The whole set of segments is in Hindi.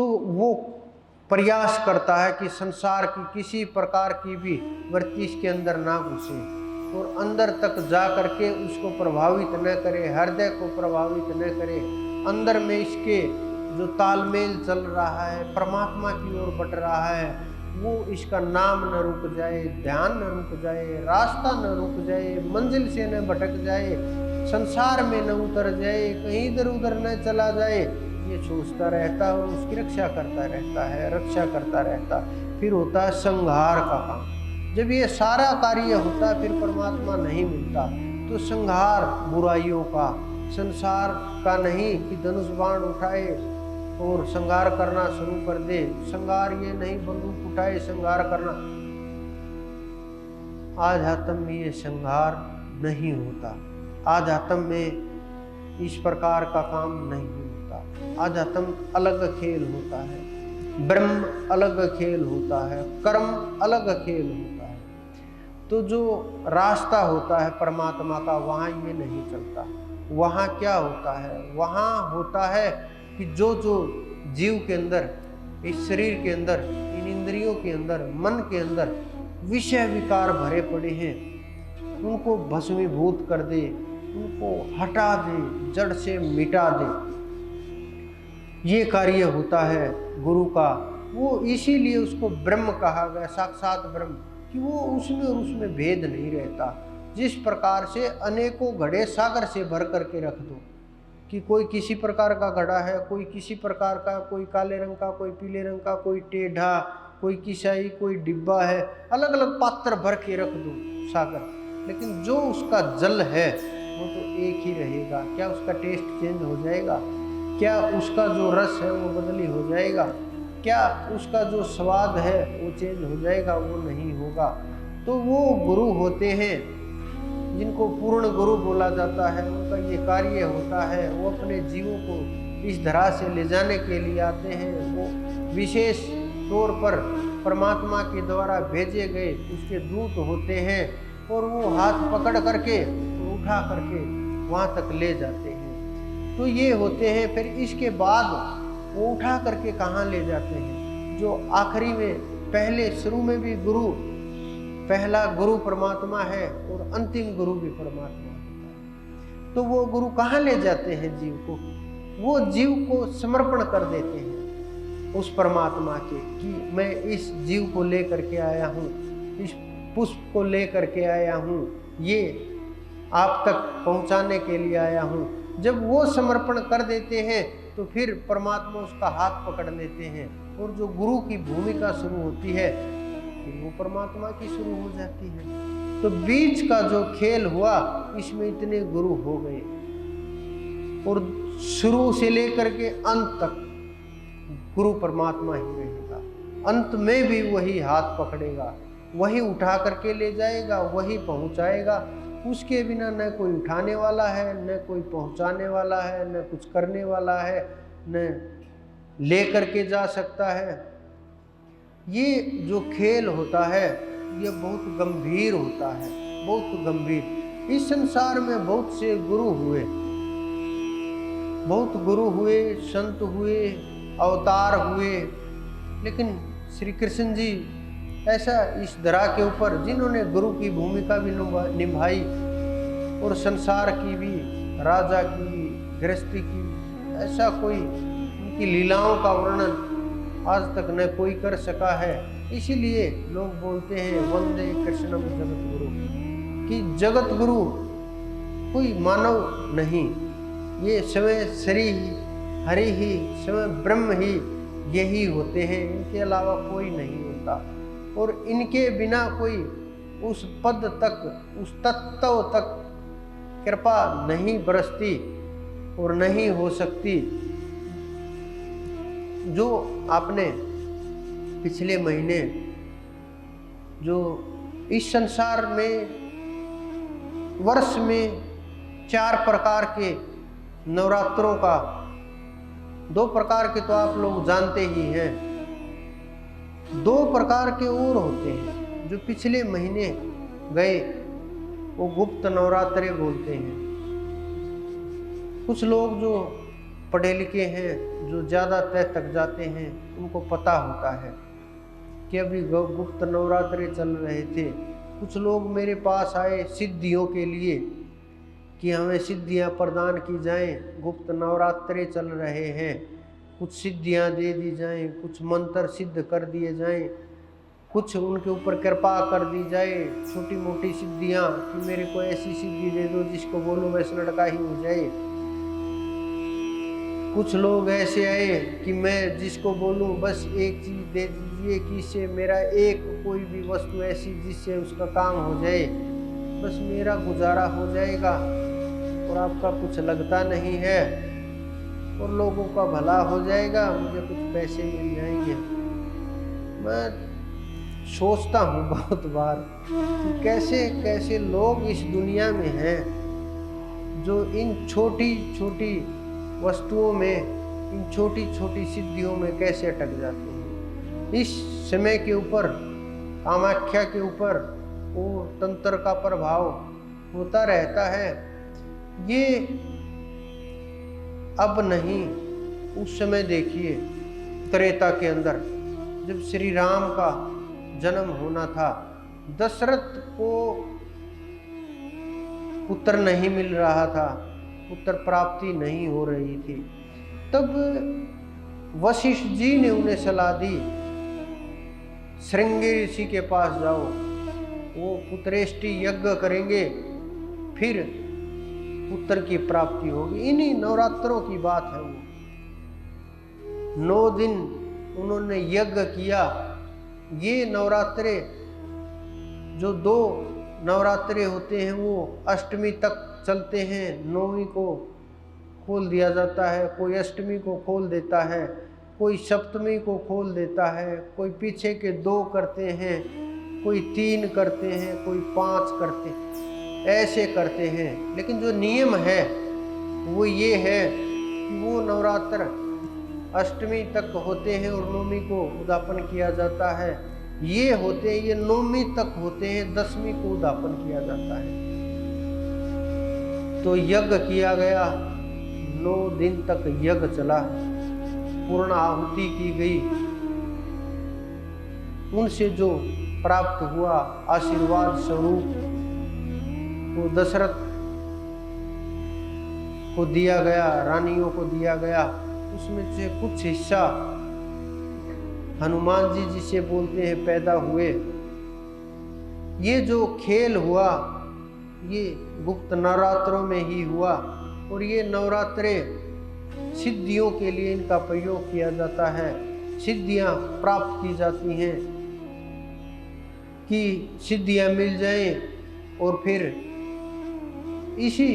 तो वो प्रयास करता है कि संसार की किसी प्रकार की भी वृत्ति इसके अंदर ना घुसे और अंदर तक जा करके उसको प्रभावित न करे, हृदय को प्रभावित न करे। अंदर में इसके जो तालमेल चल रहा है, परमात्मा की ओर बढ़ रहा है, वो इसका नाम न रुक जाए, ध्यान न रुक जाए, रास्ता न रुक जाए, मंजिल से न भटक जाए, संसार में न उतर जाए, कहीं इधर उधर न चला जाए, ये सोचता रहता है और उसकी रक्षा करता रहता है, रक्षा करता रहता। फिर होता है संहार का काम। जब ये सारा कार्य होता है फिर परमात्मा नहीं मिलता, तो संहार बुराइयों का, संसार का नहीं कि धनुष बाण उठाए और संहार करना शुरू कर दे, संहार ये नहीं बंदूक उठाए संहार करना। आध्यात्म में ये संहार नहीं होता, आध्यात्म में इस प्रकार का काम नहीं होता। आध्यात्म अलग खेल होता है, ब्रह्म अलग खेल होता है, कर्म अलग खेल होता है। तो जो रास्ता होता है परमात्मा का वहाँ ये नहीं चलता। वहाँ क्या होता है? वहाँ होता है कि जो जो जीव के अंदर, इस शरीर के अंदर, इन इंद्रियों के अंदर, मन के अंदर विषय विकार भरे पड़े हैं, उनको भस्मीभूत कर दे, उनको हटा दे, जड़ से मिटा दे। ये कार्य होता है गुरु का। वो इसीलिए उसको ब्रह्म कहा गया, साक्षात ब्रह्म, कि वो उसमें और उसमें भेद नहीं रहता। जिस प्रकार से अनेकों घड़े सागर से भर करके रख दो, कि कोई किसी प्रकार का घड़ा है, कोई किसी प्रकार का, कोई काले रंग का, कोई पीले रंग का, कोई टेढ़ा, कोई किसाई, कोई डिब्बा है, अलग अलग पात्र भर के रख दो सागर, लेकिन जो उसका जल है वो तो एक ही रहेगा। क्या उसका टेस्ट चेंज हो जाएगा? क्या उसका जो रस है वो बदली हो जाएगा? क्या उसका जो स्वाद है वो चेंज हो जाएगा? वो नहीं होगा। तो वो गुरु होते हैं जिनको पूर्ण गुरु बोला जाता है। उनका ये कार्य होता है, वो अपने जीवों को इस धरा से ले जाने के लिए आते हैं। वो विशेष तौर पर परमात्मा के द्वारा भेजे गए उसके दूत होते हैं और वो हाथ पकड़ करके तो उठा करके वहाँ तक ले जाते हैं। तो ये होते हैं। फिर इसके बाद वो उठा करके कहाँ ले जाते हैं? जो आखिरी में, पहले शुरू में भी गुरु, पहला गुरु परमात्मा है और अंतिम गुरु भी परमात्मा होता है। तो वो गुरु कहाँ ले जाते हैं जीव को? वो जीव को समर्पण कर देते हैं उस परमात्मा के, कि मैं इस जीव को लेकर के आया हूँ, इस पुष्प को लेकर के आया हूँ, ये आप तक पहुँचाने के लिए आया हूँ। जब वो समर्पण कर देते हैं तो फिर परमात्मा उसका हाथ पकड़ लेते हैं और जो गुरु की भूमिका शुरू होती है फिर वो परमात्मा की शुरू हो जाती है। तो बीच का जो खेल हुआ इसमें इतने गुरु हो गए और शुरू से लेकर के अंत तक गुरु परमात्मा ही रहेगा। अंत में भी वही हाथ पकड़ेगा, वही उठा करके ले जाएगा, वही पहुंचाएगा। उसके बिना न कोई उठाने वाला है, न कोई पहुंचाने वाला है, न कुछ करने वाला है, न ले करके जा सकता है। ये जो खेल होता है ये बहुत गंभीर होता है, बहुत गंभीर। इस संसार में बहुत से गुरु हुए, बहुत गुरु हुए, संत हुए, अवतार हुए, लेकिन श्री कृष्ण जी ऐसा इस धरा के ऊपर जिन्होंने गुरु की भूमिका भी निभाई और संसार की भी, राजा की भी, गृहस्थी की भी, ऐसा कोई उनकी लीलाओं का वर्णन आज तक न कोई कर सका है। इसीलिए लोग बोलते हैं वंदे कृष्णम जगत गुरु, कि जगत गुरु कोई मानव नहीं, ये स्वयं श्री हरि ही, स्वयं ब्रह्म ही यही होते हैं, इनके अलावा कोई नहीं होता। और इनके बिना कोई उस पद तक, उस तत्व तक कृपा नहीं बरसती और नहीं हो सकती। जो आपने पिछले महीने जो इस संसार में वर्ष में 4 प्रकार के नवरात्रों का, 2 प्रकार के तो आप लोग जानते ही हैं, 2 प्रकार के और होते हैं जो पिछले महीने गए, वो गुप्त नवरात्रे बोलते हैं। कुछ लोग जो पढ़े लिखे हैं, जो ज़्यादा तय तक जाते हैं, उनको पता होता है कि अभी गुप्त नवरात्रे चल रहे थे। कुछ लोग मेरे पास आए सिद्धियों के लिए कि हमें सिद्धियां प्रदान की जाएं, गुप्त नवरात्रे चल रहे हैं, कुछ सिद्धियां दे दी जाएं, कुछ मंत्र सिद्ध कर दिए जाएं, कुछ उनके ऊपर कृपा कर दी जाए, छोटी मोटी सिद्धियां कि मेरे को ऐसी सिद्धि दे दो जिसको बोलो बस लड़का ही हो जाए। कुछ लोग ऐसे आए कि मैं जिसको बोलूं बस एक चीज़ दे दीजिए कि इससे मेरा एक कोई भी वस्तु ऐसी जिससे उसका काम हो जाए, बस मेरा गुजारा हो जाएगा और आपका कुछ लगता नहीं है और लोगों का भला हो जाएगा, मुझे कुछ पैसे मिल जाएंगे। मैं सोचता हूँ बहुत बार कि कैसे कैसे लोग इस दुनिया में हैं जो इन छोटी छोटी वस्तुओं में, इन छोटी छोटी सिद्धियों में कैसे अटक जाते हैं। इस समय के ऊपर, कामाख्या के ऊपर वो तंत्र का प्रभाव होता रहता है। ये अब नहीं, उस समय देखिए त्रेता के अंदर जब श्री राम का जन्म होना था, दशरथ को पुत्र नहीं मिल रहा था, पुत्र प्राप्ति नहीं हो रही थी, तब वशिष्ठ जी ने उन्हें सलाह दी श्रृंगी ऋषि के पास जाओ, वो पुत्रेष्टि यज्ञ करेंगे, फिर पुत्र की प्राप्ति होगी। इन्हीं नवरात्रों की बात है। वो 9 दिन उन्होंने यज्ञ किया। ये नवरात्रे जो 2 नवरात्रे होते हैं वो अष्टमी तक चलते हैं, 9वीं को खोल दिया जाता है, कोई अष्टमी को खोल देता है, कोई सप्तमी को खोल देता है, कोई पीछे के 2 करते हैं, कोई 3 करते हैं, कोई 5 करते हैं, ऐसे करते हैं। लेकिन जो नियम है वो ये है कि वो नवरात्र अष्टमी तक होते हैं और 9वीं को उद्यापन किया जाता है। ये होते हैं, ये 9वीं तक होते हैं, 10वीं को उद्यापन किया जाता है। तो यज्ञ किया गया, 9 दिन तक यज्ञ चला, पूर्ण आहुति की गई। उनसे जो प्राप्त हुआ आशीर्वाद स्वरूप वो दशरथ को दिया गया, रानियों को दिया गया। उसमें से कुछ हिस्सा हनुमान जी जिसे बोलते हैं पैदा हुए। ये जो खेल हुआ ये गुप्त नवरात्रों में ही हुआ और ये नवरात्रे सिद्धियों के लिए इनका प्रयोग किया जाता है। सिद्धियां प्राप्त की जाती हैं कि सिद्धियां मिल जाएं और फिर इसी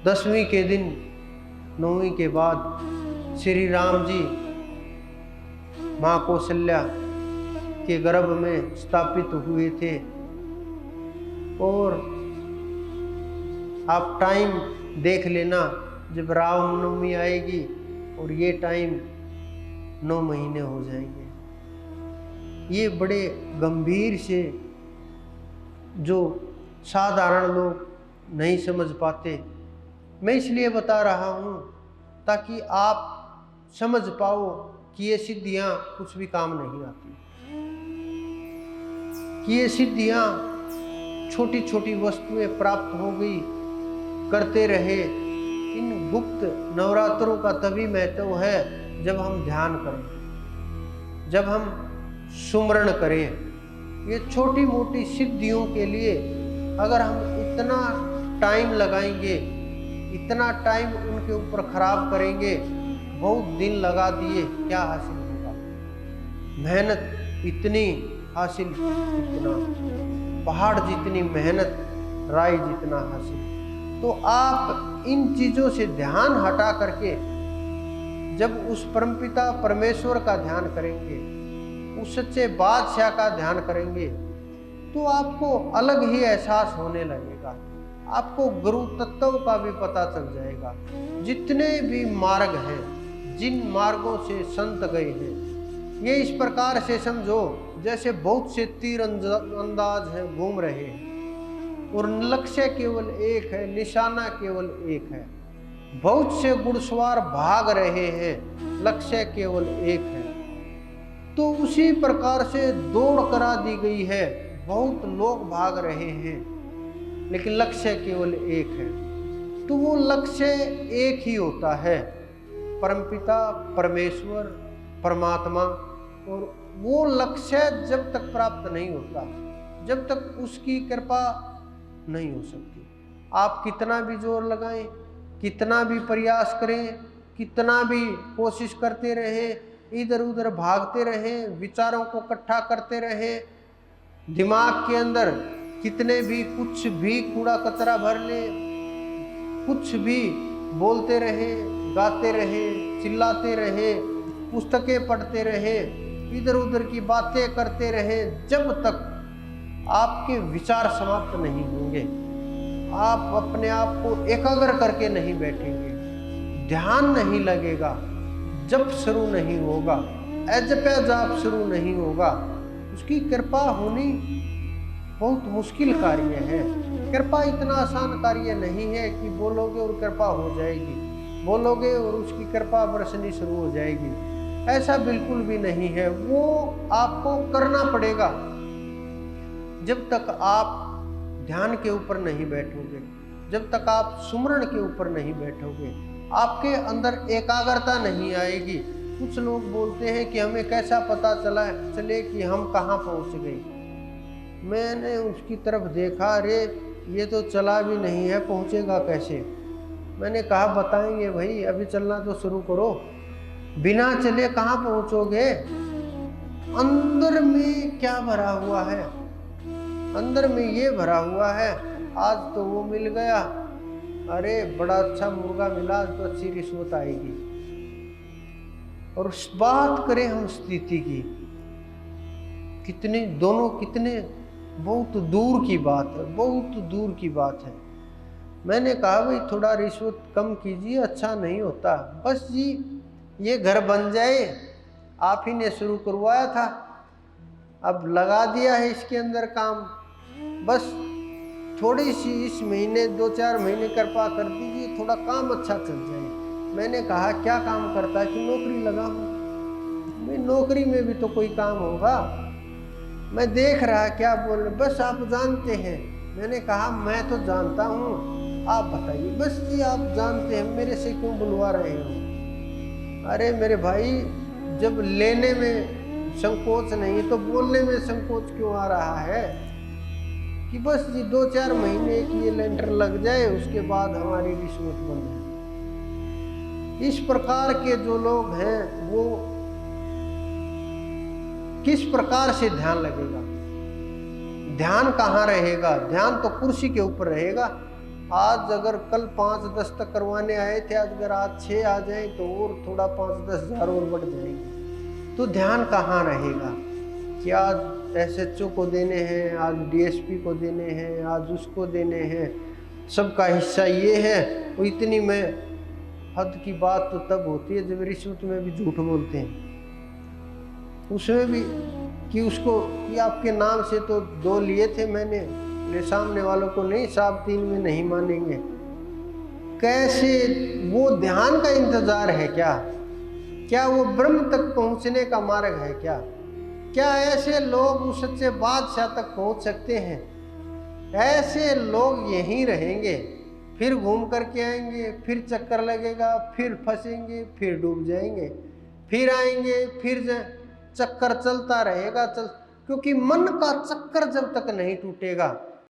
10वीं के दिन, 9वीं के बाद श्री राम जी माँ कौशल्या के गर्भ में स्थापित हुए थे। और आप टाइम देख लेना जब रामनवमी आएगी और ये टाइम 9 महीने हो जाएंगे। ये बड़े गंभीर से जो साधारण लोग नहीं समझ पाते, मैं इसलिए बता रहा हूँ ताकि आप समझ पाओ कि ये सिद्धियाँ कुछ भी काम नहीं आती, कि ये सिद्धियाँ छोटी छोटी वस्तुएं प्राप्त हो गई करते रहे। इन गुप्त नवरात्रों का तभी महत्व है जब हम ध्यान करें, जब हम सुमरण करें। ये छोटी मोटी सिद्धियों के लिए अगर हम इतना टाइम लगाएंगे, इतना टाइम उनके ऊपर खराब करेंगे, बहुत दिन लगा दिए, क्या हासिल होगा? मेहनत इतनी हासिल इतना, पहाड़ जितनी मेहनत राई जितना हासिल। तो आप इन चीज़ों से ध्यान हटा करके जब उस परमपिता परमेश्वर का ध्यान करेंगे, उस सच्चे बादशाह का ध्यान करेंगे, तो आपको अलग ही एहसास होने लगेगा। आपको गुरु तत्व का भी पता चल जाएगा। जितने भी मार्ग हैं, जिन मार्गों से संत गए हैं, ये इस प्रकार से समझो जैसे बहुत से तीर अंदाज हैं, घूम रहे हैं और लक्ष्य केवल एक है, निशाना केवल एक है। बहुत से घुड़सवार भाग रहे हैं, लक्ष्य केवल एक है। तो उसी प्रकार से दौड़ करा दी गई है, बहुत लोग भाग रहे हैं लेकिन लक्ष्य केवल एक है। तो वो लक्ष्य एक ही होता है, परमपिता परमेश्वर परमात्मा। और वो लक्ष्य जब तक प्राप्त नहीं होता, जब तक उसकी कृपा नहीं हो सकती। आप कितना भी जोर लगाएं, कितना भी प्रयास करें, कितना भी कोशिश करते रहें, इधर उधर भागते रहें, विचारों को इकट्ठा करते रहें, दिमाग के अंदर कितने भी कुछ भी कूड़ा कचरा भर ले, कुछ भी बोलते रहे, गाते रहे, चिल्लाते रहे, पुस्तकें पढ़ते रहे, इधर उधर की बातें करते रहे, जब तक आपके विचार समाप्त नहीं होंगे, आप अपने आप को एकाग्र करके नहीं बैठेंगे, ध्यान नहीं लगेगा, जप शुरू नहीं होगा, अजप जाप शुरू नहीं होगा, उसकी कृपा होनी बहुत मुश्किल कार्य है। कृपा इतना आसान कार्य नहीं है कि बोलोगे और कृपा हो जाएगी, बोलोगे और उसकी कृपा बरसनी शुरू हो जाएगी। ऐसा बिल्कुल भी नहीं है। वो आपको करना पड़ेगा। जब तक आप ध्यान के ऊपर नहीं बैठोगे, जब तक आप सुमरण के ऊपर नहीं बैठोगे, आपके अंदर एकाग्रता नहीं आएगी। कुछ लोग बोलते हैं कि हमें कैसा पता चले कि हम कहाँ पहुँच गए। मैंने उसकी तरफ देखा, अरे ये तो चला भी नहीं है, पहुँचेगा कैसे। मैंने कहा बताएंगे भाई, अभी चलना तो शुरू करो, बिना चले कहाँ पहुँचोगे। अंदर में क्या भरा हुआ है, अंदर में ये भरा हुआ है, आज तो वो मिल गया, अरे बड़ा अच्छा मुर्गा मिला, तो अच्छी रिश्वत आएगी। और बात करें हम स्थिति की, कितने दोनों कितने बहुत दूर की बात है, बहुत दूर की बात है। मैंने कहा भाई थोड़ा रिश्वत कम कीजिए, अच्छा नहीं होता। बस जी ये घर बन जाए, आप ही ने शुरू करवाया था, अब लगा दिया है इसके अंदर काम, बस थोड़ी सी इस महीने 2-4 महीने कृपा कर दीजिए, थोड़ा काम अच्छा चल जाए। मैंने कहा क्या काम करता है कि नौकरी लगा हूँ। मैं नौकरी में भी तो कोई काम होगा, मैं देख रहा क्या बोल रहे, बस आप जानते हैं। मैंने कहा मैं तो जानता हूँ, आप बताइए। बस जी आप जानते हैं, मेरे से क्यों बुलवा रहे हो। अरे मेरे भाई, जब लेने में संकोच नहीं तो बोलने में संकोच क्यों आ रहा है कि बस जी 2-4 महीने की ये लेंटर लग जाए, उसके बाद हमारी रिश्वत बंद है। इस प्रकार के जो लोग हैं वो किस प्रकार से ध्यान लगेगा। ध्यान कहाँ रहेगा, ध्यान तो कुर्सी के ऊपर रहेगा। आज अगर कल 5-10 तक करवाने आए थे, आज अगर आज 6 आ जाए तो और थोड़ा 5-10 हज़ार और बढ़ जाएंगे, तो ध्यान कहाँ रहेगा कि आज SHO को देने हैं, आज DSP को देने हैं, आज उसको देने हैं, सबका हिस्सा ये है। वो इतनी में हद की बात तो तब होती है जब रिश्वत में भी झूठ बोलते हैं, उसमें भी कि उसको कि आपके नाम से तो 2 लिए थे मैंने, ले सामने वालों को नहीं, साहब 3 में नहीं मानेंगे। कैसे वो ध्यान का इंतजार है क्या? क्या वो ब्रह्म तक पहुंचने का मार्ग है क्या? क्या ऐसे लोग उस सच्चे बादशाह तक पहुंच सकते हैं? ऐसे लोग यहीं रहेंगे, फिर घूम करके आएंगे, फिर चक्कर लगेगा, फिर फंसेंगे, फिर डूब जाएंगे, फिर आएंगे, फिर चक्कर चलता रहेगा। क्योंकि मन का चक्कर जब तक नहीं टूटेगा,